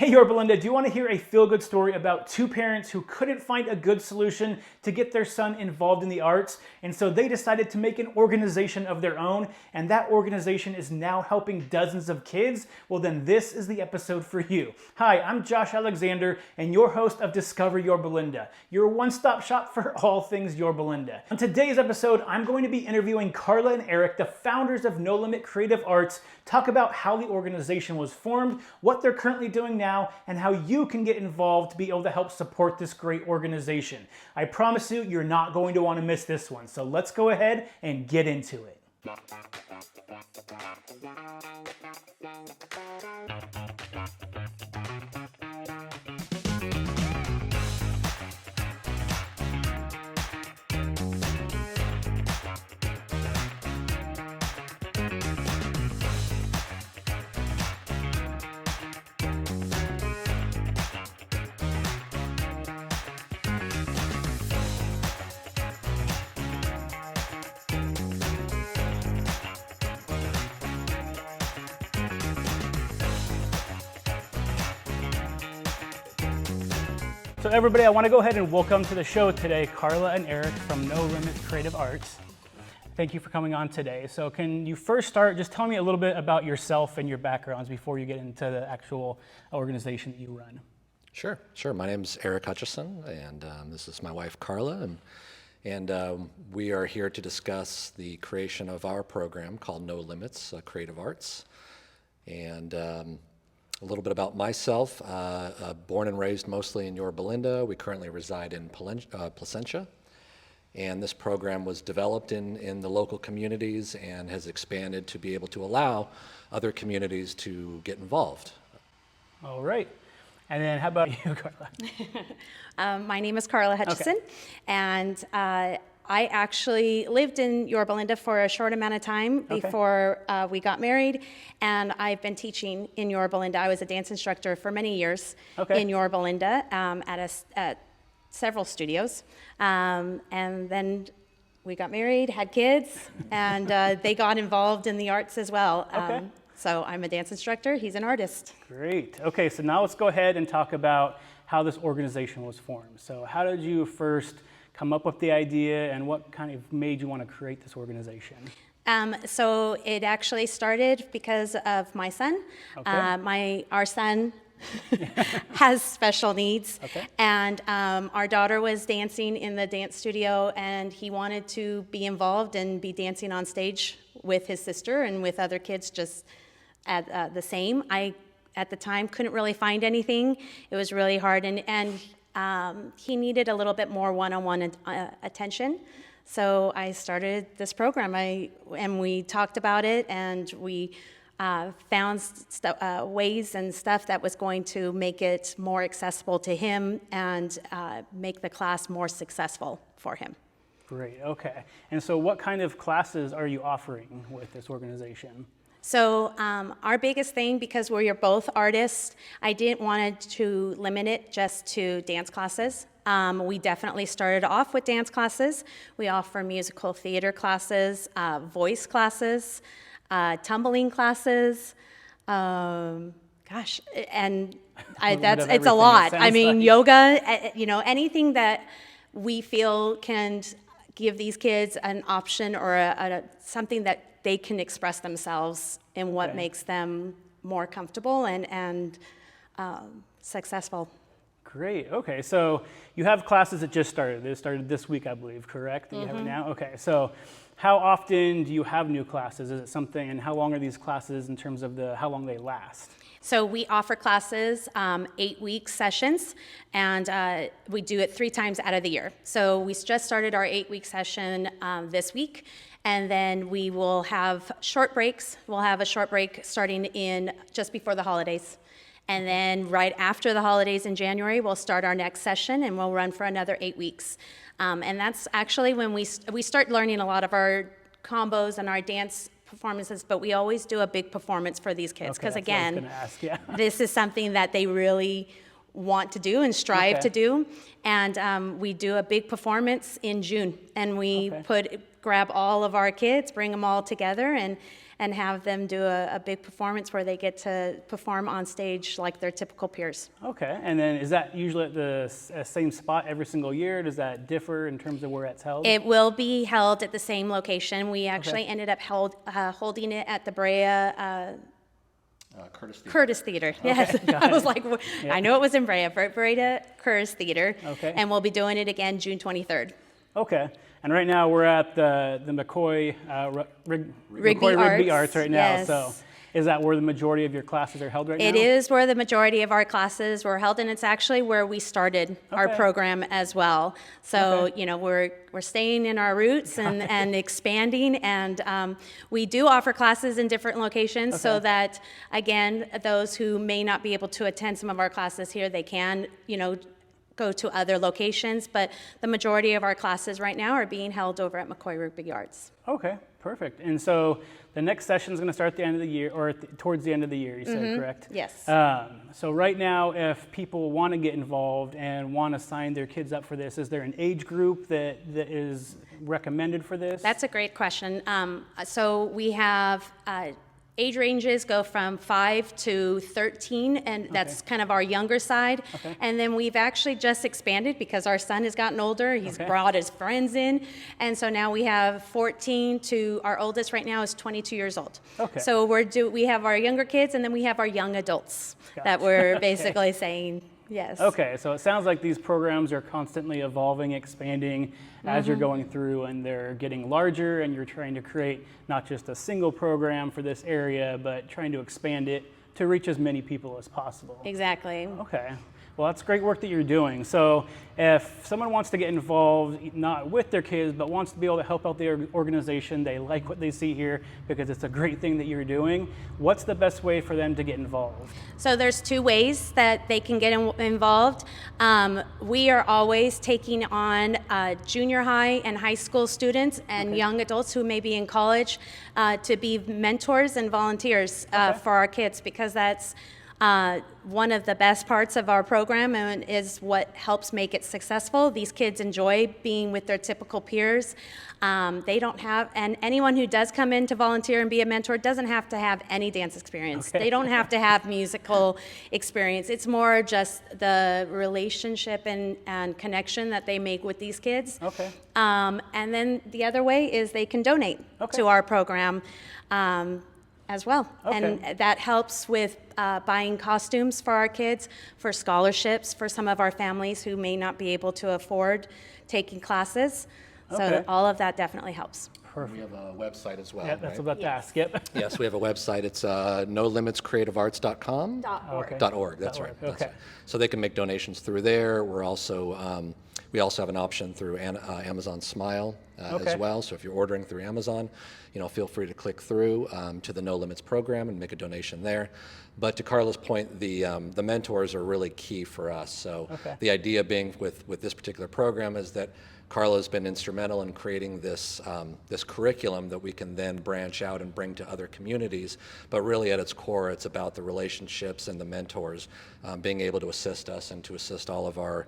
Hey Yorba Linda, do you want to hear a feel-good story about two parents who couldn't find a good solution to get their son involved in the arts, and so they decided to make an organization of their own, and that organization is now helping dozens of kids? Well then this is the episode for you. Hi, I'm Josh Alexander, and your host of Discover Yorba Linda, your one-stop shop for all things Yorba Linda. On today's episode, I'm going to be interviewing Carla and Eric, the founders of No Limit Creative Arts, talk about how the organization was formed, what they're currently doing now, and how you can get involved to be able to help support this great organization. I promise you, you're not going to want to miss this one. So let's go ahead and get into it. So everybody, I want to go ahead and welcome to the show today, Carla and Eric from No Limit Creative Arts. Thank you for coming on today. So can you first start, just tell me a little bit about yourself and your backgrounds before you get into the actual organization that you run. Sure. My name's Eric Hutchison, and this is my wife, Carla, and we are here to discuss the creation of our program called No Limits Creative Arts. And a little bit about myself, born and raised mostly in Yorba Linda. We currently reside in Placentia. And this program was developed in the local communities and has expanded to be able to allow other communities to get involved. All right. And then how about you, Carla? My name is Carla Hutchison, and I actually lived in Yorba Linda for a short amount of time before we got married, and I've been teaching in Yorba Linda. I was a dance instructor for many years in Yorba Linda at several studios, and then we got married, had kids, and they got involved in the arts as well. So I'm a dance instructor, he's an artist. Great. Okay, so now let's go ahead and talk about how this organization was formed. So how did you first come up with the idea, and what kind of made you want to create this organization? So it actually started because of my son. Our son has special needs, and our daughter was dancing in the dance studio, and he wanted to be involved and be dancing on stage with his sister and with other kids just at the same. I, at the time, couldn't really find anything. It was really hard, and he needed a little bit more one-on-one attention. So I started this program, and we talked about it, and we found ways and stuff that was going to make it more accessible to him and make the class more successful for him. Great, okay. And so what kind of classes are you offering with this organization? So our biggest thing, because we're both artists, I didn't want to limit it just to dance classes. We definitely started off with dance classes. We offer musical theater classes, voice classes, tumbling classes, and it's a lot. I mean, like yoga, anything that we feel can give these kids an option or something that they can express themselves in what makes them more comfortable and successful. Great, okay, so you have classes that just started. They started this week, I believe, correct? That you have it now? Okay, so how often do you have new classes? Is it something, and how long are these classes in terms of how long they last? So we offer classes, 8-week sessions, and we do it 3 times out of the year. So we just started our 8-week session this week, and then we will have short breaks. We'll have a short break starting in just before the holidays. And then right after the holidays in January, we'll start our next session, and we'll run for another 8 weeks. And that's actually when we start learning a lot of our combos and our dance performances, but we always do a big performance for these kids because, again, this is something that they really want to do and strive to do. And we do a big performance in June, and we grab all of our kids, bring them all together, and have them do a big performance where they get to perform on stage like their typical peers. Okay, and then is that usually at the same spot every single year? Does that differ in terms of where it's held? It will be held at the same location. We actually ended up holding it at the Brea Curtis Theater. Yes, I was like, I know it was in Brea, but Brea Curtis Theater, and we'll be doing it again June 23rd. Okay, and right now we're at the McCoy Rigby Arts right now. Yes. So is that where the majority of your classes are held right now? It is where the majority of our classes were held, and it's actually where we started our program as well. So, you know, we're staying in our roots and expanding, and we do offer classes in different locations so that, again, those who may not be able to attend some of our classes here, they can, you know, go to other locations, but the majority of our classes right now are being held over at McCoy Rigby Arts. Okay, perfect. And so the next session is going to start at the end of the year, or towards the end of the year, you said, correct? Yes. So right now, if people want to get involved and want to sign their kids up for this, is there an age group that is recommended for this? That's a great question. So we have age ranges go from 5 to 13, and that's kind of our younger side. And then we've actually just expanded because our son has gotten older. He's brought his friends in. And so now we have 14 to, our oldest right now is 22 years old. So we have our younger kids, and then we have our young adults that we're basically saying. Yes. Okay, so it sounds like these programs are constantly evolving, expanding as you're going through, and they're getting larger, and you're trying to create not just a single program for this area, but trying to expand it to reach as many people as possible. Exactly. Okay. Well, that's great work that you're doing. So if someone wants to get involved, not with their kids, but wants to be able to help out the organization, they like what they see here because it's a great thing that you're doing, what's the best way for them to get involved? So there's two ways that they can get involved. We are always taking on junior high and high school students and young adults who may be in college to be mentors and volunteers for our kids, because that's one of the best parts of our program and is what helps make it successful. These kids enjoy being with their typical peers. They don't have, and anyone who does come in to volunteer and be a mentor doesn't have to have any dance experience. They don't have to have musical experience. It's more just the relationship and connection that they make with these kids. And then the other way is they can donate to our program as well. And that helps with buying costumes for our kids, for scholarships for some of our families who may not be able to afford taking classes. So all of that definitely helps. We have a website as well. Yeah, that's what I'm about to ask. Yep. Yes, we have a website. It's nolimitscreativearts.com. .org. That's right. That's right. So they can make donations through there. We're also we also have an option through Amazon Smile as well. So if you're ordering through Amazon, you know, feel free to click through to the No Limits program and make a donation there. But to Carla's point, the mentors are really key for us. So the idea being with this particular program is that Carla has been instrumental in creating this curriculum that we can then branch out and bring to other communities. But really, at its core, it's about the relationships and the mentors being able to assist us and to assist all of our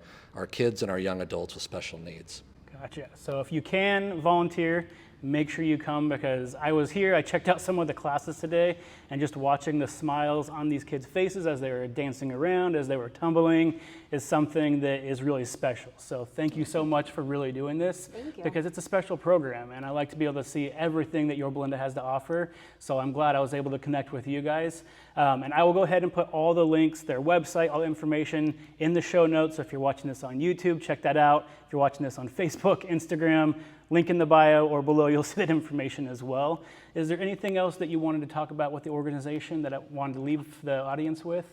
kids and our young adults with special needs. Gotcha. So if you can volunteer, make sure you come, because I was here, I checked out some of the classes today, and just watching the smiles on these kids' faces as they were dancing around, as they were tumbling, is something that is really special. So thank you so much for really doing this, because it's a special program, and I like to be able to see everything that Yorba Linda has to offer. So I'm glad I was able to connect with you guys. And I will go ahead and put all the links, their website, all the information in the show notes. So if you're watching this on YouTube, check that out. If you're watching this on Facebook, Instagram, link in the bio or below, you'll see that information as well. Is there anything else that you wanted to talk about with the organization that I wanted to leave the audience with?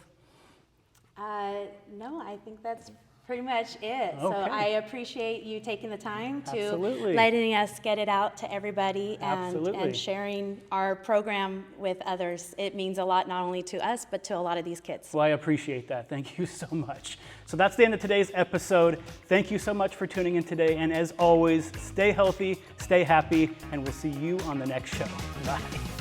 No, I think that's pretty much it. So I appreciate you taking the time to letting us get it out to everybody and sharing our program with others. It means a lot, not only to us, but to a lot of these kids. Well, I appreciate that. Thank you so much. So that's the end of today's episode. Thank you so much for tuning in today. And as always, stay healthy, stay happy, and we'll see you on the next show. Bye.